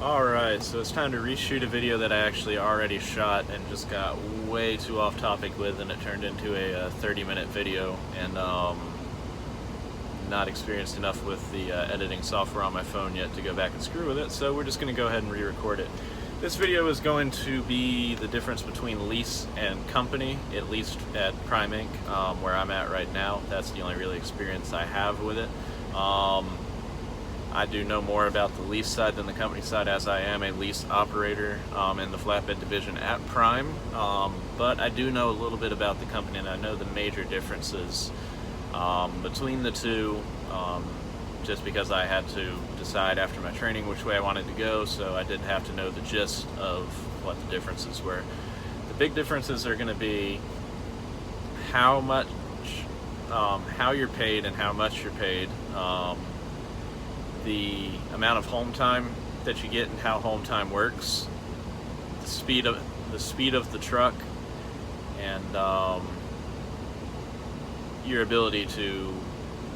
Alright, so it's time to reshoot a video that I actually already shot and just got way too off topic with, and it turned into a 30-minute video, and not experienced enough with the editing software on my phone yet to go back and screw with it, so we're just going to go ahead and re-record it. This video is going to be the difference between lease and company, at least at Prime Inc., where I'm at right now. That's the only really experience I have with it. I do know more about the lease side than the company side, as I am a lease operator in the flatbed division at Prime, but I do know a little bit about the company, and I know the major differences between the two, just because I had to decide after my training which way I wanted to go, so I did have to know the gist of what the differences were. The big differences are going to be how much, how you're paid and how much you're paid, the amount of home time that you get and how home time works, the speed of the truck, and your ability to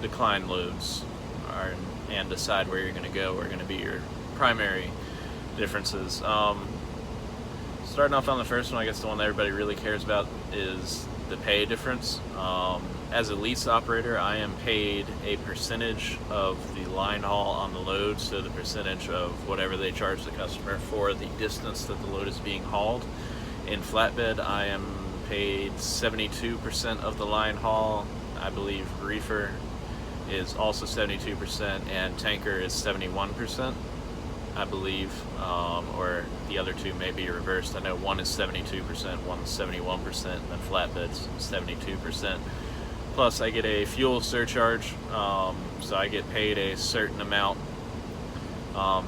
decline loads and decide where you're going to go are going to be your primary differences. Starting off on the first one, I guess the one that everybody really cares about is the pay difference. As a lease operator, I am paid a percentage of the line haul on the load, so the percentage of whatever they charge the customer for the distance that the load is being hauled. In flatbed, I am paid 72% of the line haul. I believe reefer is also 72%, and tanker is 71%, I believe, or the other two may be reversed. I know one is 72%, one is 71%, and flatbed's 72%. Plus, I get a fuel surcharge, so I get paid a certain amount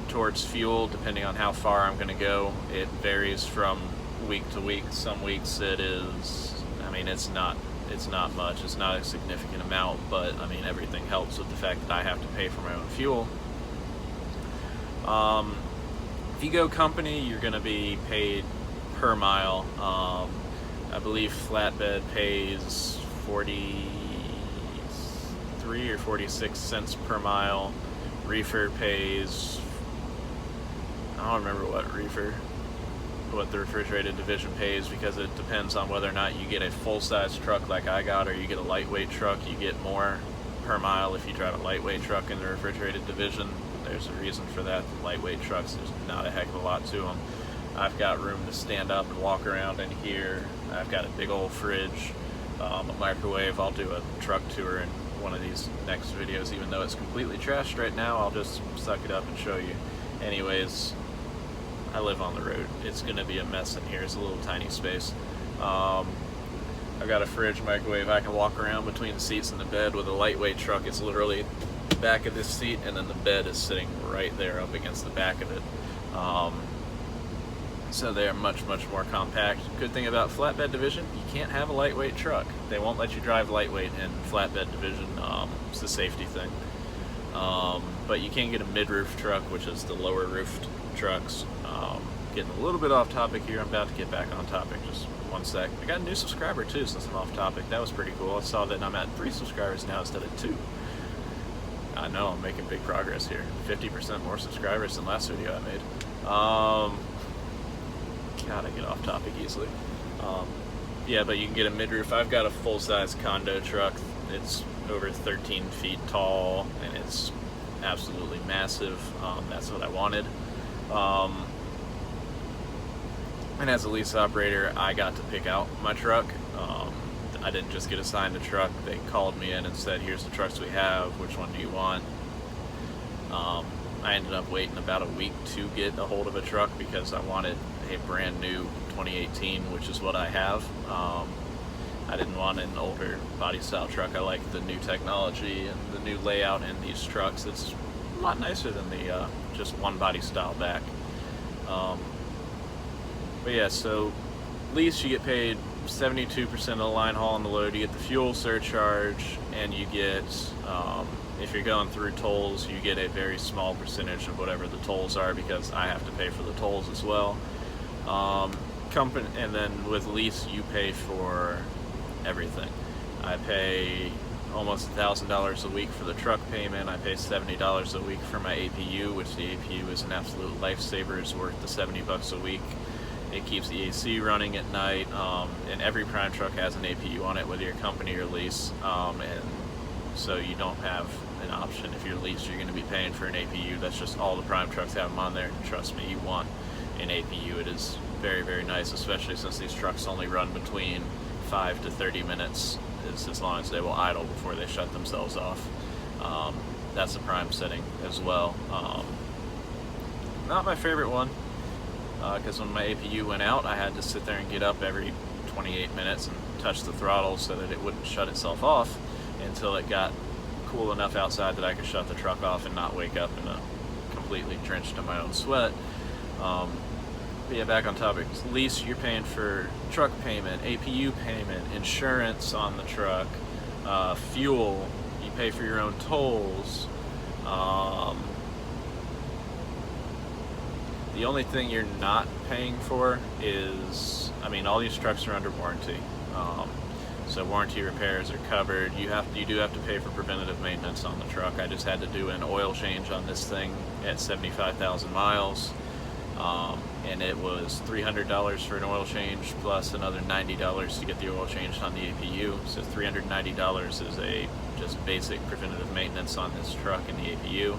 towards fuel depending on how far I'm going to go. It varies from week to week. Some weeks it is, I mean, it's not much. It's not a significant amount, but I mean, everything helps with the fact that I have to pay for my own fuel. If you go company, you're going to be paid per mile. I believe flatbed pays 43 or 46 cents per mile. Reefer pays, I don't remember what the refrigerated division pays, because it depends on whether or not you get a full-size truck like I got or you get a lightweight truck. You get more per mile if you drive a lightweight truck in the refrigerated division. There's a reason for that. The lightweight trucks, there's not a heck of a lot to them. I've got room to stand up and walk around in here. I've got a big old fridge, a microwave. I'll do a truck tour in one of these next videos, even though it's completely trashed right now. I'll just suck it up and show you. Anyways, I live on the road. It's going to be a mess in here. It's a little tiny space. I've got a fridge, microwave. I can walk around between the seats and the bed. With a lightweight truck, it's literally the back of this seat, and then the bed is sitting right there up against the back of it. So they are much, much more compact. Good thing about flatbed division, you can't have a lightweight truck. They won't let you drive lightweight in flatbed division. It's a safety thing. But you can get a mid-roof truck, which is the lower roofed trucks. Getting a little bit off topic here. I'm about to get back on topic. Just one sec. I got a new subscriber too, since I'm off topic. That was pretty cool. I saw that I'm at 3 subscribers now instead of 2. I know I'm making big progress here. 50% more subscribers than last video I made. God, I get off topic easily. Yeah, but you can get a mid-roof. I've got a full-size condo truck. It's over 13 feet tall, and it's absolutely massive. That's what I wanted. And as a lease operator, I got to pick out my truck. I didn't just get assigned a truck. They called me in and said, here's the trucks we have, which one do you want? I ended up waiting about a week to get a hold of a truck because I wanted a brand new 2018, which is what I have. I didn't want an older body style truck. I like the new technology and the new layout in these trucks. It's a lot nicer than the just one body style back. But yeah, so lease, you get paid 72% of the line haul on the load. You get the fuel surcharge, and you get, if you're going through tolls, you get a very small percentage of whatever the tolls are, because I have to pay for the tolls as well. And then with lease, you pay for everything. I pay almost $1,000 a week for the truck payment. I pay $70 a week for my APU, which the APU is an absolute lifesaver. It's worth the $70 a week. It keeps the AC running at night, and every Prime truck has an APU on it, whether you're company or lease, and so you don't have an option. If you're leased, you're going to be paying for an APU. That's just all the Prime trucks have them on there. Trust me, you want an APU. It is very, very nice, especially since these trucks only run between 5 to 30 minutes, is as long as they will idle before they shut themselves off. That's a Prime setting as well. Not my favorite one, because when my APU went out, I had to sit there and get up every 28 minutes and touch the throttle so that it wouldn't shut itself off until it got cool enough outside that I could shut the truck off and not wake up in a completely drenched in my own sweat. But yeah, back on topic. Lease, you're paying for truck payment, APU payment, insurance on the truck, fuel, you pay for your own tolls. The only thing you're not paying for is, I mean, all these trucks are under warranty. So warranty repairs are covered. You do have to pay for preventative maintenance on the truck. I just had to do an oil change on this thing at 75,000 miles. And it was $300 for an oil change plus another $90 to get the oil changed on the APU. So $390 is a just basic preventative maintenance on this truck and the APU.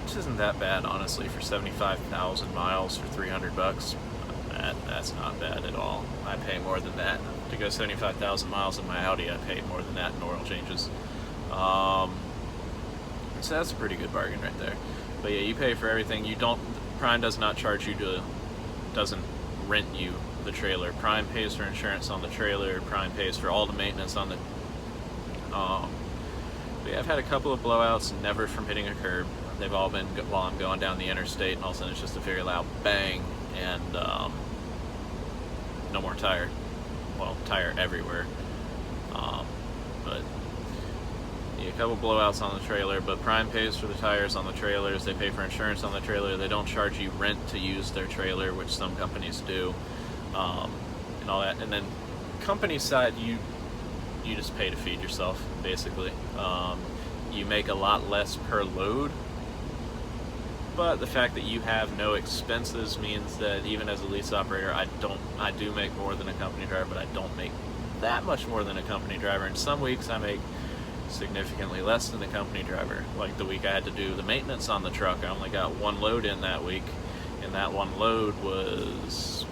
Which isn't that bad, honestly, for 75,000 miles for $300. That's not bad at all. I pay more than that to go 75,000 miles in my Audi. I paid more than that in oil changes. So that's a pretty good bargain right there. But yeah, you pay for everything. Prime does not charge you doesn't rent you the trailer. Prime pays for insurance on the trailer. Prime pays for all the maintenance on the. But yeah, I've had a couple of blowouts, never from hitting a curb. They've all been while I'm going down the interstate, and all of a sudden it's just a very loud bang, and no more tire. Well, tire everywhere. But yeah, a couple blowouts on the trailer, but Prime pays for the tires on the trailers. They pay for insurance on the trailer. They don't charge you rent to use their trailer, which some companies do, and all that. And then company side, you just pay to feed yourself, basically. You make a lot less per load, but the fact that you have no expenses means that even as a lease operator, I do make more than a company driver, but I don't make that much more than a company driver. In some weeks I make significantly less than a company driver. Like the week I had to do the maintenance on the truck, I only got one load in that week, and that one load was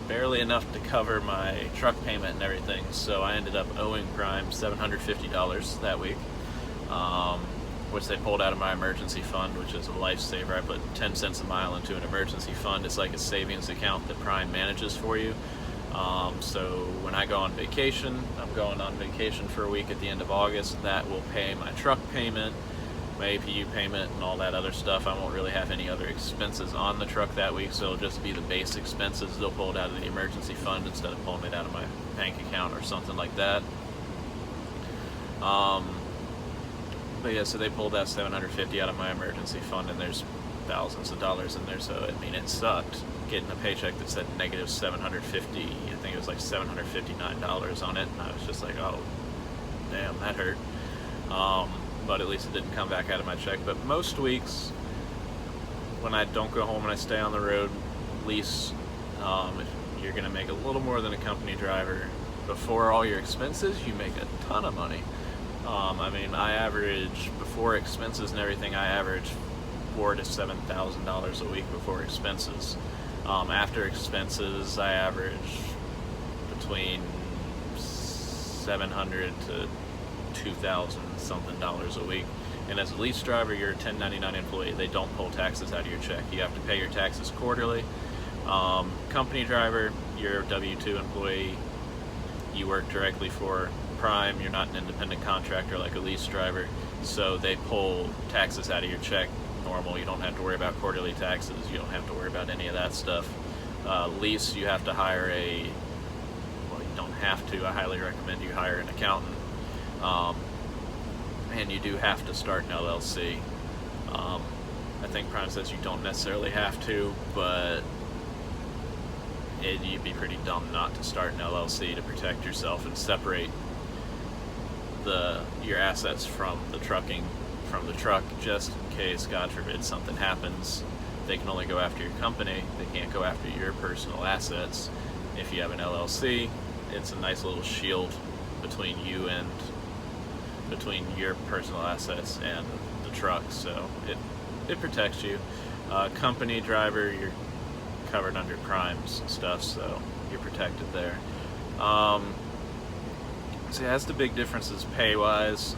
barely enough to cover my truck payment and everything, so I ended up owing Prime $750 that week, which they pulled out of my emergency fund, which is a lifesaver. I put 10 cents a mile into an emergency fund. It's like a savings account that Prime manages for you. So when I go on vacation, I'm going on vacation for a week at the end of August. That will pay my truck payment, my APU payment, and all that other stuff. I won't really have any other expenses on the truck that week, so it'll just be the base expenses. They'll pull it out of the emergency fund instead of pulling it out of my bank account or something like that. But yeah, so they pulled that $750 out of my emergency fund, and there's thousands of dollars in there. So I mean, it sucked getting a paycheck that said negative $750. I think it was like $759 on it, and I was just like, oh, damn, that hurt. But at least it didn't come back out of my check. But most weeks, when I don't go home and I stay on the road, lease, you're going to make a little more than a company driver. Before all your expenses, you make a ton of money. I mean, I average, before expenses and everything, I average $4,000 to $7,000 a week before expenses. After expenses, I average between $700 to $2,000 something a week. And as a lease driver, you're a 1099 employee. They don't pull taxes out of your check. You have to pay your taxes quarterly. Company driver, you're a W-2 employee. You work directly for Prime. You're not an independent contractor like a lease driver, so they pull taxes out of your check normal. You don't have to worry about quarterly taxes. You don't have to worry about any of that stuff. Lease, you have to hire you don't have to. I highly recommend you hire an accountant. And you do have to start an LLC. I think Prime says you don't necessarily have to, but you'd be pretty dumb not to start an LLC to protect yourself and separate your assets from the truck, just in case, God forbid, something happens. They can only go after your company. They can't go after your personal assets. If you have an LLC, it's a nice little shield between you and between your personal assets and the truck, so it protects you. Company driver, you're covered under crimes stuff, so you're protected there. So yeah, that's the big differences pay-wise.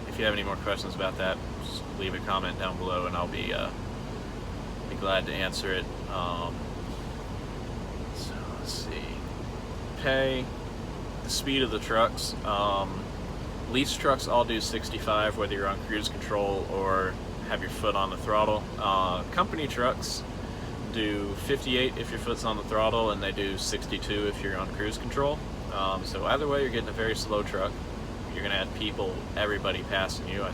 If you have any more questions about that, just leave a comment down below, and I'll be glad to answer it. So let's see. Pay, the speed of the trucks. Lease trucks all do 65, whether you're on cruise control or have your foot on the throttle. Company trucks do 58 if your foot's on the throttle, and they do 62 if you're on cruise control. So either way, you're getting a very slow truck. You're going to have everybody passing you.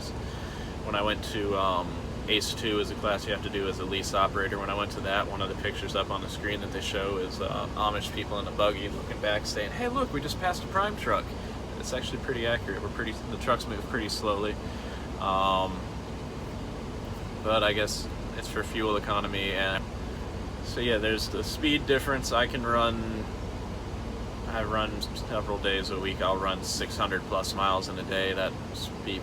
When I went to ACE 2 is a class you have to do as a lease operator. When I went to that, one of the pictures up on the screen that they show is Amish people in a buggy looking back saying, "Hey, look, we just passed a prime truck." It's actually pretty accurate. The trucks move pretty slowly. But I guess it's for fuel economy. And so yeah, there's the speed difference. I run several days a week. I'll run 600 plus miles in a day. That'd be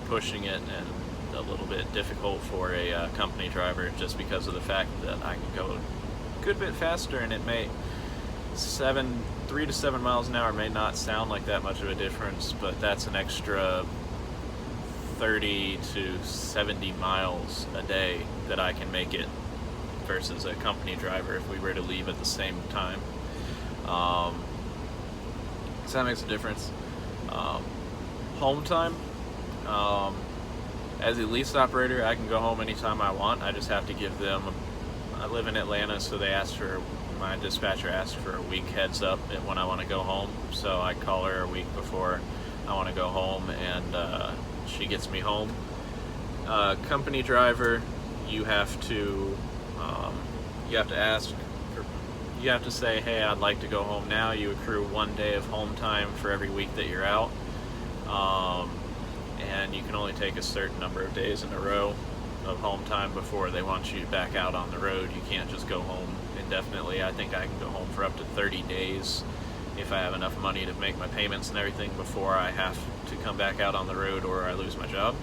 pushing it and a little bit difficult for a company driver, just because of the fact that I can go a good bit faster, and it may 3 to 7 miles an hour may not sound like that much of a difference, but that's an extra 30 to 70 miles a day that I can make it versus a company driver if we were to leave at the same time. So that makes a difference. Home time. As a lease operator, I can go home anytime I want. I just have to give them, I live in Atlanta, so my dispatcher asked for a week heads up when I want to go home. So I call her a week before I want to go home, and she gets me home. Company driver, you have to ask, you have to say, "Hey, I'd like to go home now." You accrue 1 day of home time for every week that you're out. And you can only take a certain number of days in a row of home time before they want you back out on the road. You can't just go home indefinitely. I think I can go home for up to 30 days if I have enough money to make my payments and everything before I have to come back out on the road or I lose my job.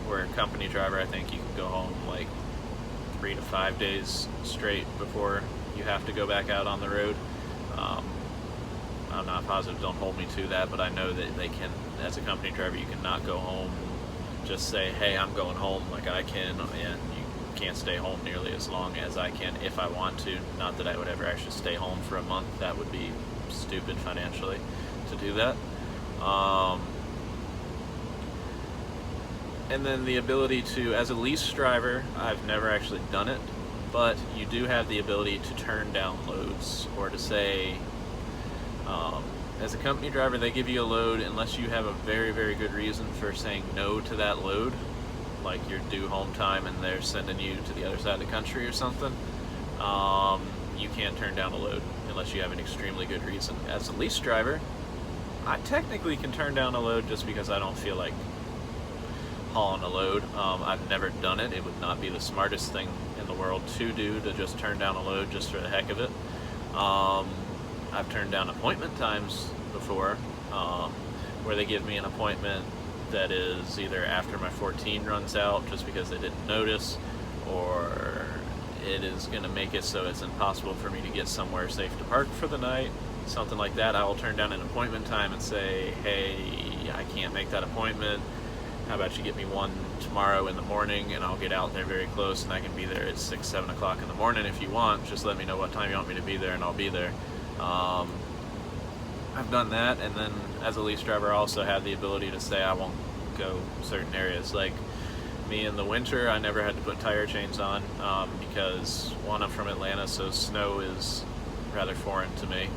Where a company driver, I think you can go home like 3 to 5 days straight before you have to go back out on the road. I'm not positive, don't hold me to that, but I know that they can, as a company driver, you cannot go home, just say, "Hey, I'm going home," like I can, and you can't stay home nearly as long as I can if I want to. Not that I would ever actually stay home for a month. That would be stupid financially to do that. And then the ability to, as a lease driver, I've never actually done it, but you do have the ability to turn down loads, or to say, as a company driver, they give you a load unless you have a very, very good reason for saying no to that load, like you're due home time and they're sending you to the other side of the country or something. You can't turn down a load unless you have an extremely good reason. As a lease driver, I technically can turn down a load just because I don't feel like hauling a load. I've never done it. It would not be the smartest thing in the world to do, to just turn down a load just for the heck of it. I've turned down appointment times before, where they give me an appointment that is either after my 14 runs out just because they didn't notice, or it is going to make it so it's impossible for me to get somewhere safe to park for the night, something like that. I will turn down an appointment time and say, "Hey, I can't make that appointment. How about you get me one tomorrow in the morning, and I'll get out there very close, and I can be there at 6, 7 o'clock in the morning if you want. Just let me know what time you want me to be there, and I'll be there." I've done that, and then as a lease driver, I also have the ability to say I won't go certain areas. Like me in the winter, I never had to put tire chains on because, one, I'm from Atlanta, so snow is rather foreign to me.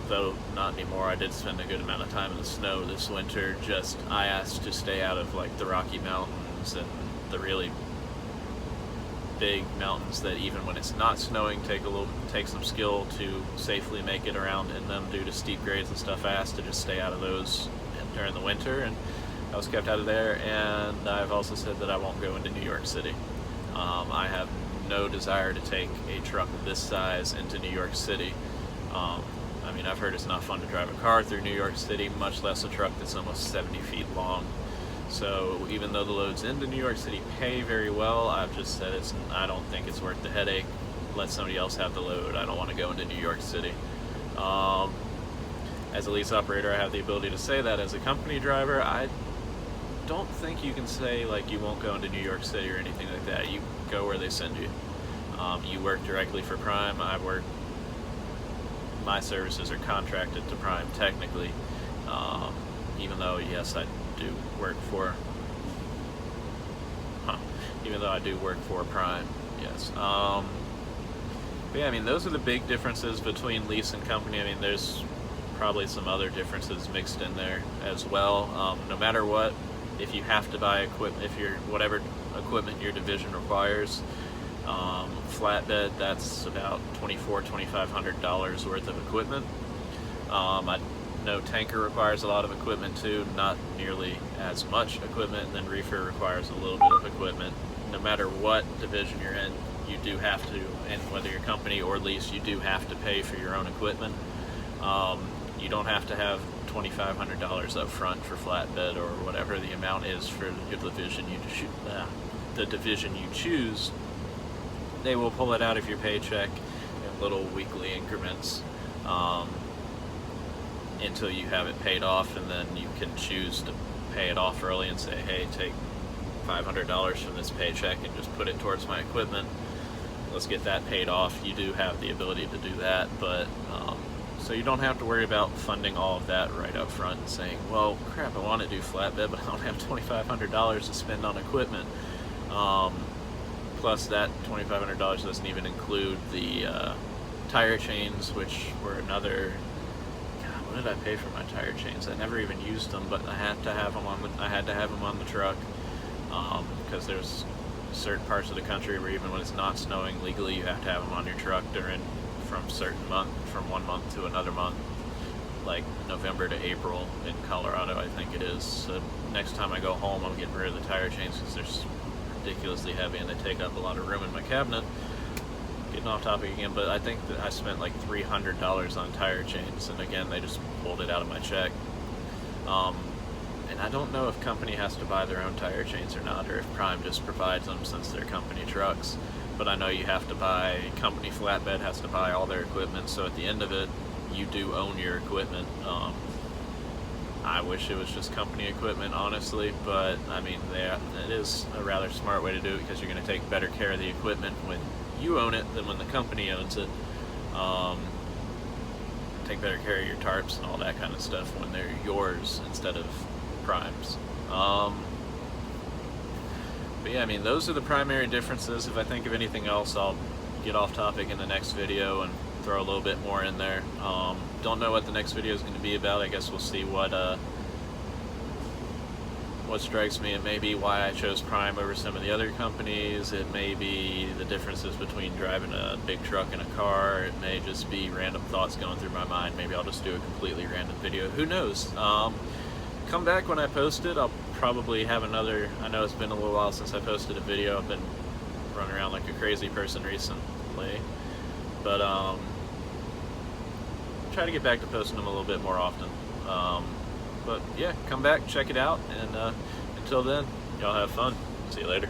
Though not anymore. I did spend a good amount of time in the snow this winter. Just I asked to stay out of like the Rocky Mountains and the really big mountains that even when it's not snowing take some skill to safely make it around in them due to steep grades and stuff. I asked to just stay out of those during the winter, and I was kept out of there. And I've also said that I won't go into New York City. I have no desire to take a truck this size into New York City. I mean, I've heard it's not fun to drive a car through New York City, much less a truck that's almost 70 feet long. So even though the loads into New York City pay very well, I've just said I don't think it's worth the headache. Let somebody else have the load. I don't want to go into New York City. As a lease operator, I have the ability to say that. As a company driver, I don't think you can say like you won't go into New York City or anything like that. You go where they send you. You work directly for Prime. My services are contracted to Prime technically, even though yes, I do work for. Even though I do work for Prime, yes. But yeah, I mean, those are the big differences between lease and company. I mean, there's probably some other differences mixed in there as well. No matter what, if you have to buy equipment, whatever equipment your division requires, flatbed, that's about $2,400–2,500 worth of equipment. I know tanker requires a lot of equipment too, not nearly as much equipment, and then reefer requires a little bit of equipment. No matter what division you're in, you do have to, and whether you're company or lease, you do have to pay for your own equipment. You don't have to have $2,500 up front for flatbed or whatever the amount is for your division the division you choose. They will pull it out of your paycheck in little weekly increments until you have it paid off, and then you can choose to pay it off early and say, hey, take $500 from this paycheck and just put it towards my equipment. Let's get that paid off. You do have the ability to do that, but so you don't have to worry about funding all of that right up front and saying, well, crap, I want to do flatbed, but I don't have $2,500 to spend on equipment. Plus that $2,500 doesn't even include the tire chains, which were another. God, what did I pay for my tire chains? I never even used them, but I had to have them on the truck because there's certain parts of the country where even when it's not snowing legally, you have to have them on your truck from 1 month to another month, like November to April in Colorado, I think it is. So next time I go home, I'm getting rid of the tire chains because they're ridiculously heavy and they take up a lot of room in my cabinet. Getting off topic again, but I think that I spent like $300 on tire chains, and again, they just pulled it out of my check. And I don't know if company has to buy their own tire chains or not, or if Prime just provides them since they're company trucks. But I know you have to buy, company flatbed has to buy all their equipment, so at the end of it, you do own your equipment. I wish it was just company equipment, honestly, but I mean, it is a rather smart way to do it because you're going to take better care of the equipment when you own it than when the company owns it. Take better care of your tarps and all that kind of stuff when they're yours instead of Prime's. But yeah, I mean, those are the primary differences. If I think of anything else, I'll get off topic in the next video and throw a little bit more in there. Don't know what the next video is going to be about. I guess we'll see what strikes me. It may be why I chose Prime over some of the other companies. It may be the differences between driving a big truck and a car. It may just be random thoughts going through my mind. Maybe I'll just do a completely random video. Who knows? Come back when I post it. I'll probably have another. I know it's been a little while since I posted a video. I've been running around like a crazy person recently, but try to get back to posting them a little bit more often. But yeah, come back, check it out, and until then, y'all have fun. See you later.